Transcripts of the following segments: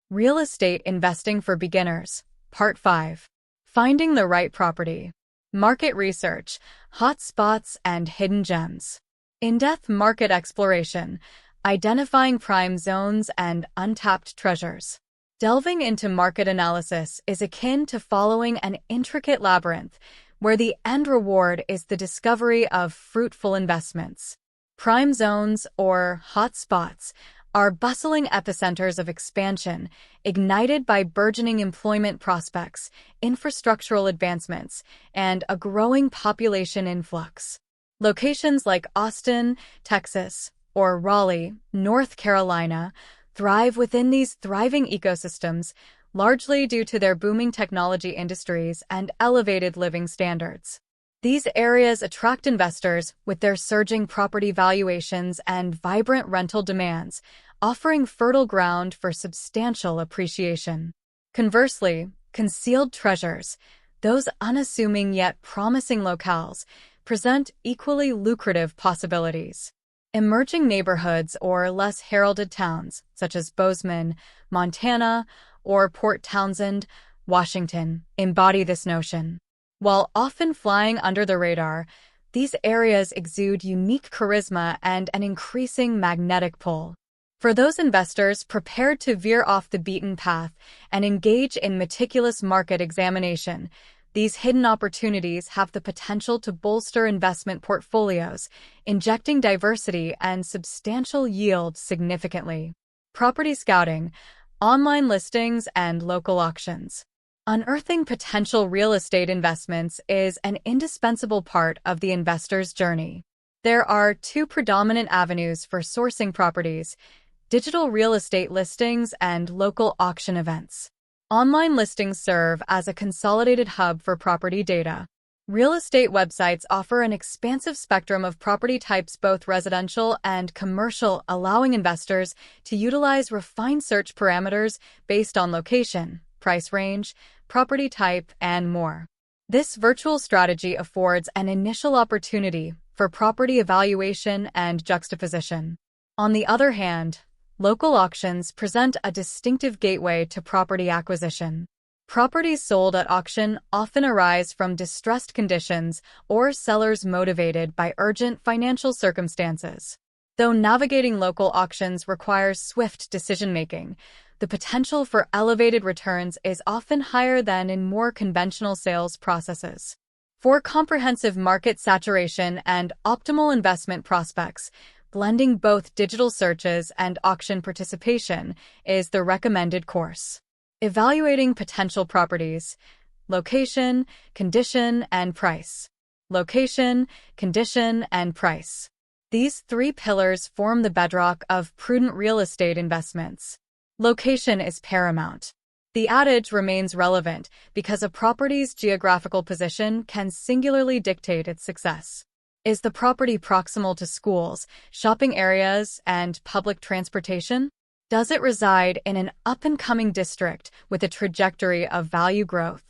Real Estate Investing for Beginners, Part 5. Finding the Right Property. Market Research, Hot Spots and Hidden Gems. In-depth market exploration, identifying prime zones and untapped treasures. Delving into market analysis is akin to following an intricate labyrinth, where the end reward is the discovery of fruitful investments. Prime zones, or hot spots, are bustling epicenters of expansion, ignited by burgeoning employment prospects, infrastructural advancements, and a growing population influx. Locations like Austin, Texas, or Raleigh, North Carolina, thrive within these thriving ecosystems, largely due to their booming technology industries and elevated living standards. These areas attract investors with their surging property valuations and vibrant rental demands, offering fertile ground for substantial appreciation. Conversely, concealed treasures, those unassuming yet promising locales, present equally lucrative possibilities. Emerging neighborhoods or less heralded towns, such as Boseman, Montana, or Port Townsend, Washington, embody this notion. While often flying under the radar, these areas exude unique charisma and an increasing magnetic pull. For those investors prepared to veer off the beaten path and engage in meticulous market examination, these hidden opportunities have the potential to bolster investment portfolios, injecting diversity and substantial yield significantly. Property scouting, online listings, and local auctions. Unearthing potential real estate investments is an indispensable part of the investor's journey. There are two predominant avenues for sourcing properties: digital real estate listings and local auction events. Online listings serve as a consolidated hub for property data. Real estate websites offer an expansive spectrum of property types, both residential and commercial, allowing investors to utilize refined search parameters based on location, price range, property type, and more. This virtual strategy affords an initial opportunity for property evaluation and juxtaposition. On the other hand, local auctions present a distinctive gateway to property acquisition. Properties sold at auction often arise from distressed conditions or sellers motivated by urgent financial circumstances. Though navigating local auctions requires swift decision-making, the potential for elevated returns is often higher than in more conventional sales processes. For comprehensive market saturation and optimal investment prospects, blending both digital searches and auction participation is the recommended course. Evaluating potential properties: location, condition, and price. Location, condition, and price. These three pillars form the bedrock of prudent real estate investments. Location is paramount. The adage remains relevant because a property's geographical position can singularly dictate its success. Is the property proximal to schools, shopping areas, and public transportation? Does it reside in an up-and-coming district with a trajectory of value growth?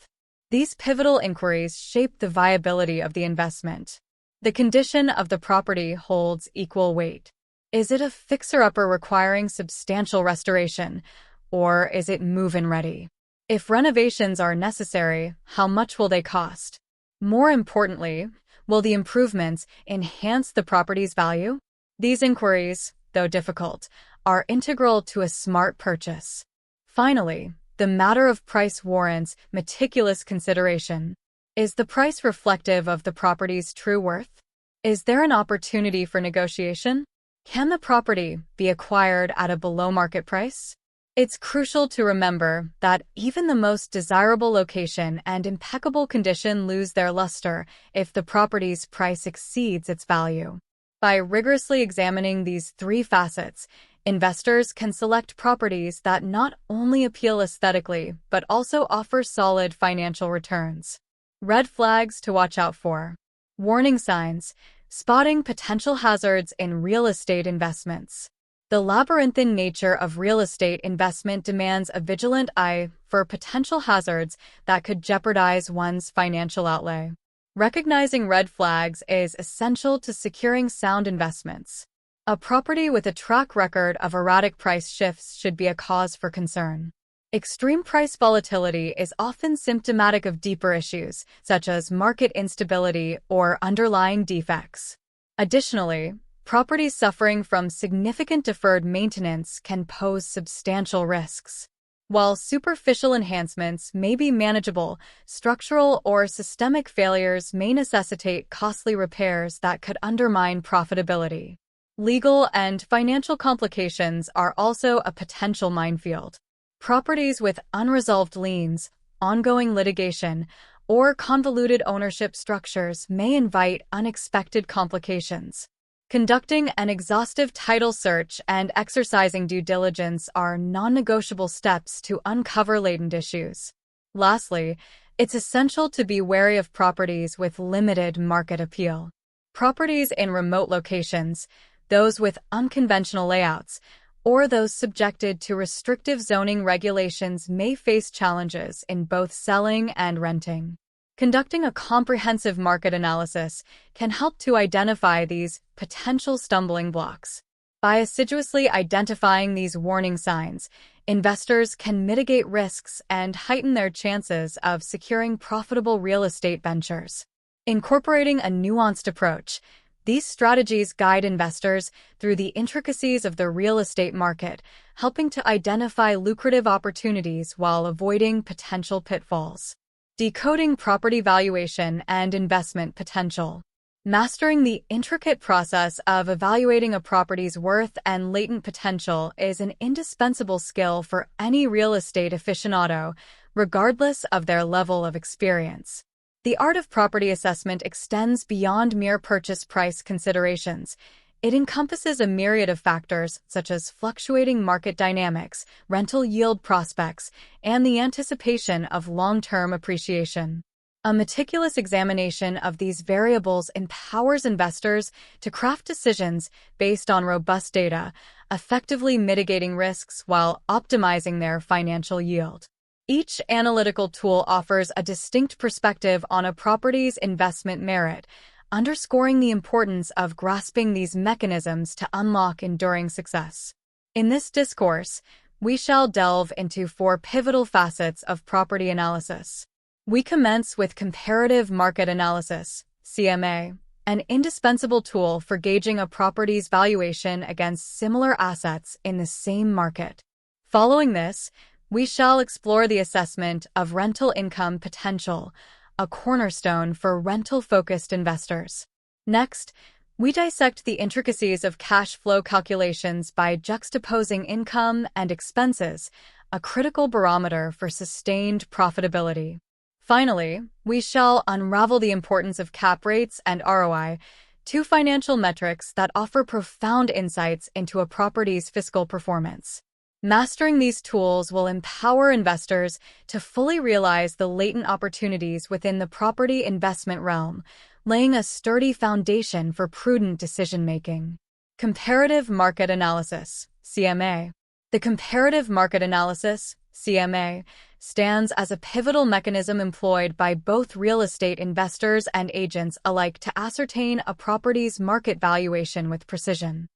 These pivotal inquiries shape the viability of the investment. The condition of the property holds equal weight. Is it a fixer-upper requiring substantial restoration, or is it move-in ready? If renovations are necessary, how much will they cost? More importantly, will the improvements enhance the property's value? These inquiries, though difficult, are integral to a smart purchase. Finally, the matter of price warrants meticulous consideration. Is the price reflective of the property's true worth? Is there an opportunity for negotiation? Can the property be acquired at a below-market price? It's crucial to remember that even the most desirable location and impeccable condition lose their luster if the property's price exceeds its value. By rigorously examining these three facets, investors can select properties that not only appeal aesthetically but also offer solid financial returns. Red flags to watch out for. Warning signs: spotting potential hazards in real estate investments. The labyrinthine nature of real estate investment demands a vigilant eye for potential hazards that could jeopardize one's financial outlay. Recognizing red flags is essential to securing sound investments. A property with a track record of erratic price shifts should be a cause for concern. Extreme price volatility is often symptomatic of deeper issues, such as market instability or underlying defects. Additionally, properties suffering from significant deferred maintenance can pose substantial risks. While superficial enhancements may be manageable, structural or systemic failures may necessitate costly repairs that could undermine profitability. Legal and financial complications are also a potential minefield. Properties with unresolved liens, ongoing litigation, or convoluted ownership structures may invite unexpected complications. Conducting an exhaustive title search and exercising due diligence are non-negotiable steps to uncover latent issues. Lastly, it's essential to be wary of properties with limited market appeal. Properties in remote locations, those with unconventional layouts, or those subjected to restrictive zoning regulations may face challenges in both selling and renting. Conducting a comprehensive market analysis can help to identify these potential stumbling blocks. By assiduously identifying these warning signs, investors can mitigate risks and heighten their chances of securing profitable real estate ventures. Incorporating a nuanced approach, these strategies guide investors through the intricacies of the real estate market, helping to identify lucrative opportunities while avoiding potential pitfalls. Decoding property valuation and investment potential. Mastering the intricate process of evaluating a property's worth and latent potential is an indispensable skill for any real estate aficionado, regardless of their level of experience. The art of property assessment extends beyond mere purchase price considerations. It encompasses a myriad of factors such as fluctuating market dynamics, rental yield prospects, and the anticipation of long-term appreciation. A meticulous examination of these variables empowers investors to craft decisions based on robust data, effectively mitigating risks while optimizing their financial yield. Each analytical tool offers a distinct perspective on a property's investment merit, underscoring the importance of grasping these mechanisms to unlock enduring success. In this discourse, we shall delve into 4 pivotal facets of property analysis. We commence with comparative market analysis, CMA, an indispensable tool for gauging a property's valuation against similar assets in the same market. Following this, we shall explore the assessment of rental income potential, a cornerstone for rental-focused investors. Next, we dissect the intricacies of cash flow calculations by juxtaposing income and expenses, a critical barometer for sustained profitability. Finally, we shall unravel the importance of cap rates and ROI, 2 financial metrics that offer profound insights into a property's fiscal performance. Mastering these tools will empower investors to fully realize the latent opportunities within the property investment realm, laying a sturdy foundation for prudent decision-making. Comparative market analysis, CMA. The comparative market analysis, CMA, stands as a pivotal mechanism employed by both real estate investors and agents alike to ascertain a property's market valuation with precision.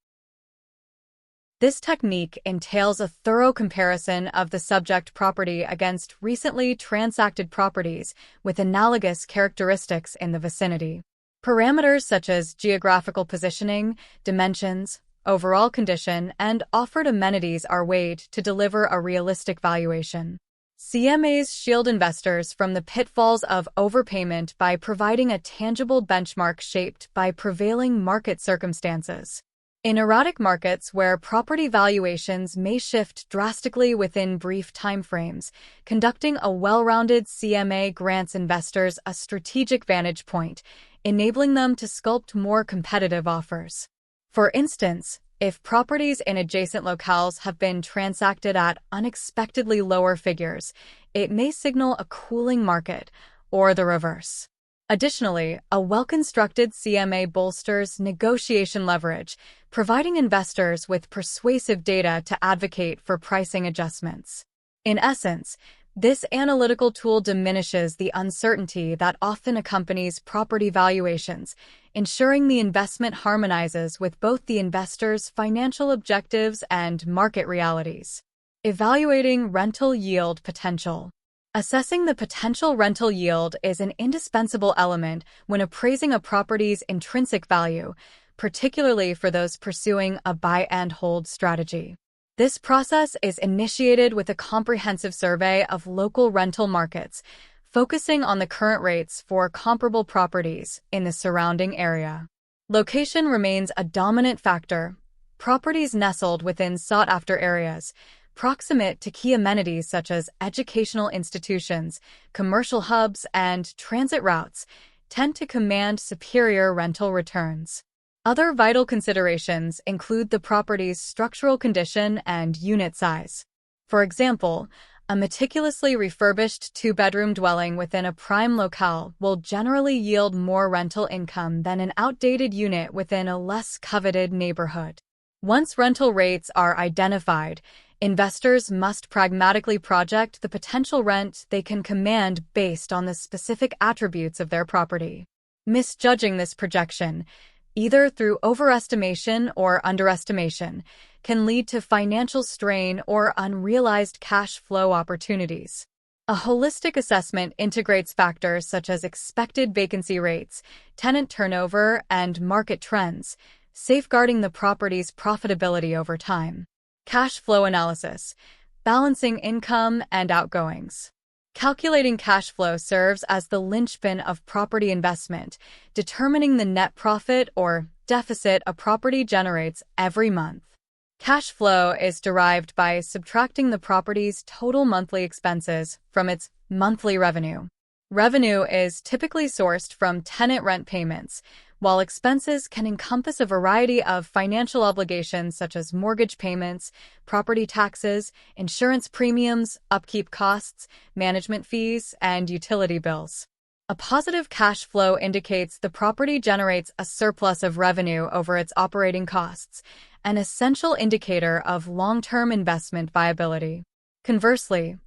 This technique entails a thorough comparison of the subject property against recently transacted properties with analogous characteristics in the vicinity. Parameters such as geographical positioning, dimensions, overall condition, and offered amenities are weighed to deliver a realistic valuation. CMAs shield investors from the pitfalls of overpayment by providing a tangible benchmark shaped by prevailing market circumstances. In erratic markets where property valuations may shift drastically within brief timeframes, conducting a well-rounded CMA grants investors a strategic vantage point, enabling them to sculpt more competitive offers. For instance, if properties in adjacent locales have been transacted at unexpectedly lower figures, it may signal a cooling market, or the reverse. Additionally, a well-constructed CMA bolsters negotiation leverage, providing investors with persuasive data to advocate for pricing adjustments. In essence, this analytical tool diminishes the uncertainty that often accompanies property valuations, ensuring the investment harmonizes with both the investor's financial objectives and market realities. Evaluating rental yield potential. Assessing the potential rental yield is an indispensable element when appraising a property's intrinsic value, particularly for those pursuing a buy-and-hold strategy. This process is initiated with a comprehensive survey of local rental markets, focusing on the current rates for comparable properties in the surrounding area. Location remains a dominant factor. Properties nestled within sought-after areas, proximate to key amenities such as educational institutions, commercial hubs, and transit routes, tend to command superior rental returns. Other vital considerations include the property's structural condition and unit size. For example, a meticulously refurbished two-bedroom dwelling within a prime locale will generally yield more rental income than an outdated unit within a less coveted neighborhood. Once rental rates are identified, investors must pragmatically project the potential rent they can command based on the specific attributes of their property. Misjudging this projection, either through overestimation or underestimation, can lead to financial strain or unrealized cash flow opportunities. A holistic assessment integrates factors such as expected vacancy rates, tenant turnover, and market trends, safeguarding the property's profitability over time. Cash flow analysis, balancing income and outgoings. Calculating cash flow serves as the linchpin of property investment, determining the net profit or deficit a property generates every month. Cash flow is derived by subtracting the property's total monthly expenses from its monthly revenue. Revenue is typically sourced from tenant rent payments, while expenses can encompass a variety of financial obligations such as mortgage payments, property taxes, insurance premiums, upkeep costs, management fees, and utility bills. A positive cash flow indicates the property generates a surplus of revenue over its operating costs, an essential indicator of long-term investment viability. Conversely,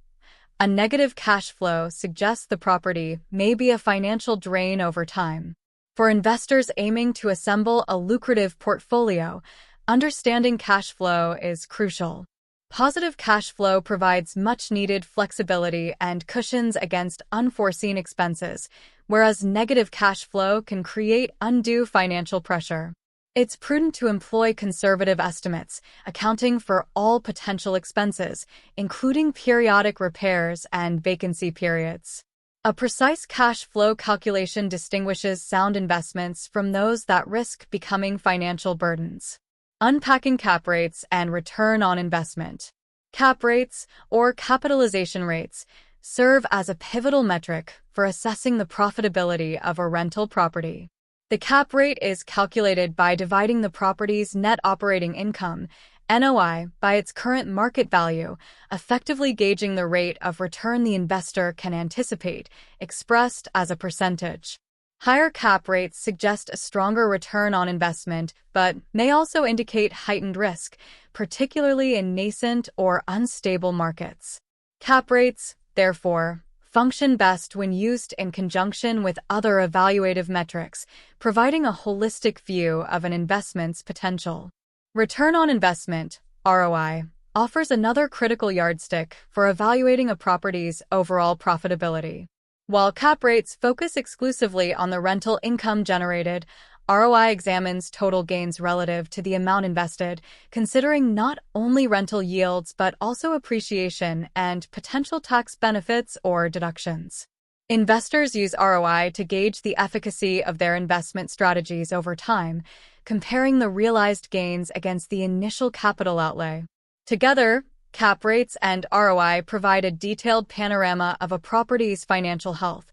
a negative cash flow suggests the property may be a financial drain over time. For investors aiming to assemble a lucrative portfolio, understanding cash flow is crucial. Positive cash flow provides much-needed flexibility and cushions against unforeseen expenses, whereas negative cash flow can create undue financial pressure. It's prudent to employ conservative estimates, accounting for all potential expenses, including periodic repairs and vacancy periods. A precise cash flow calculation distinguishes sound investments from those that risk becoming financial burdens. Unpacking cap rates and return on investment. Cap rates, or capitalization rates, serve as a pivotal metric for assessing the profitability of a rental property. The cap rate is calculated by dividing the property's net operating income, NOI, by its current market value, effectively gauging the rate of return the investor can anticipate, expressed as a percentage. Higher cap rates suggest a stronger return on investment, but may also indicate heightened risk, particularly in nascent or unstable markets. Cap rates, therefore, function best when used in conjunction with other evaluative metrics, providing a holistic view of an investment's potential. Return on investment, ROI, offers another critical yardstick for evaluating a property's overall profitability. While cap rates focus exclusively on the rental income generated, ROI examines total gains relative to the amount invested, considering not only rental yields but also appreciation and potential tax benefits or deductions. Investors use ROI to gauge the efficacy of their investment strategies over time, comparing the realized gains against the initial capital outlay. Together, cap rates and ROI provide a detailed panorama of a property's financial health,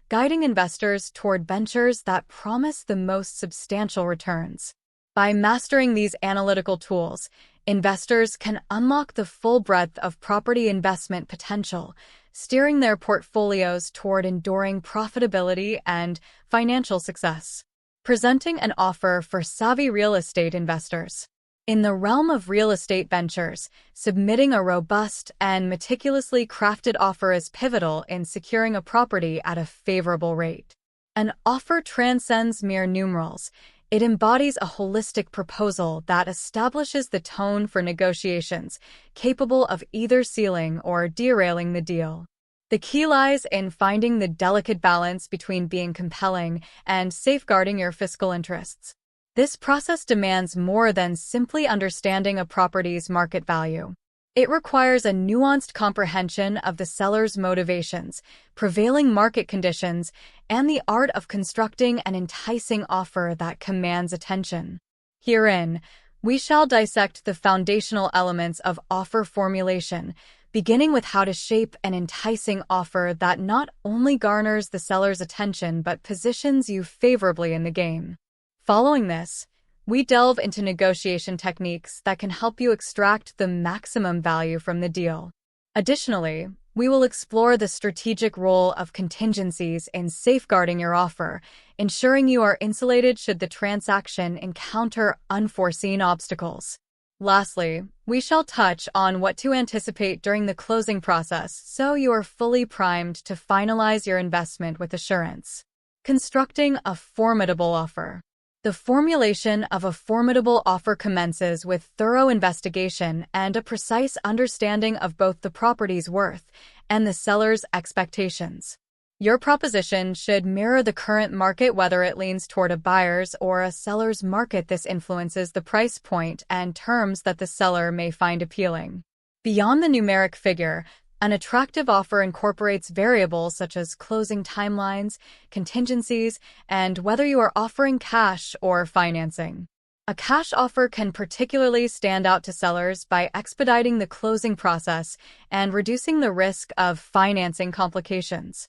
guiding investors toward ventures that promise the most substantial returns. By mastering these analytical tools, investors can unlock the full breadth of property investment potential, steering their portfolios toward enduring profitability and financial success. Presenting an offer for savvy real estate investors. In the realm of real estate ventures, submitting a robust and meticulously crafted offer is pivotal in securing a property at a favorable rate. An offer transcends mere numerals. It embodies a holistic proposal that establishes the tone for negotiations, capable of either sealing or derailing the deal. The key lies in finding the delicate balance between being compelling and safeguarding your fiscal interests. This process demands more than simply understanding a property's market value. It requires a nuanced comprehension of the seller's motivations, prevailing market conditions, and the art of constructing an enticing offer that commands attention. Herein, we shall dissect the foundational elements of offer formulation, beginning with how to shape an enticing offer that not only garners the seller's attention but positions you favorably in the game. Following this, we delve into negotiation techniques that can help you extract the maximum value from the deal. Additionally, we will explore the strategic role of contingencies in safeguarding your offer, ensuring you are insulated should the transaction encounter unforeseen obstacles. Lastly, we shall touch on what to anticipate during the closing process so you are fully primed to finalize your investment with assurance. Constructing a formidable offer. The formulation of a formidable offer commences with thorough investigation and a precise understanding of both the property's worth and the seller's expectations. Your proposition should mirror the current market, whether it leans toward a buyer's or a seller's market. This influences the price point and terms that the seller may find appealing. Beyond the numeric figure, an attractive offer incorporates variables such as closing timelines, contingencies, and whether you are offering cash or financing. A cash offer can particularly stand out to sellers by expediting the closing process and reducing the risk of financing complications.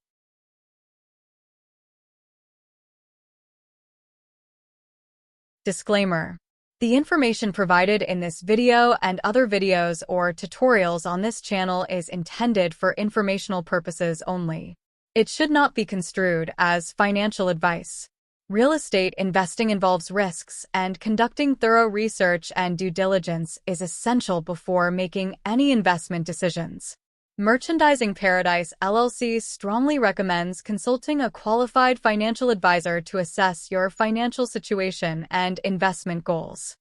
Disclaimer: the information provided in this video and other videos or tutorials on this channel is intended for informational purposes only. It should not be construed as financial advice. Real estate investing involves risks, and conducting thorough research and due diligence is essential before making any investment decisions. Merchandising Paradise LLC strongly recommends consulting a qualified financial advisor to assess your financial situation and investment goals.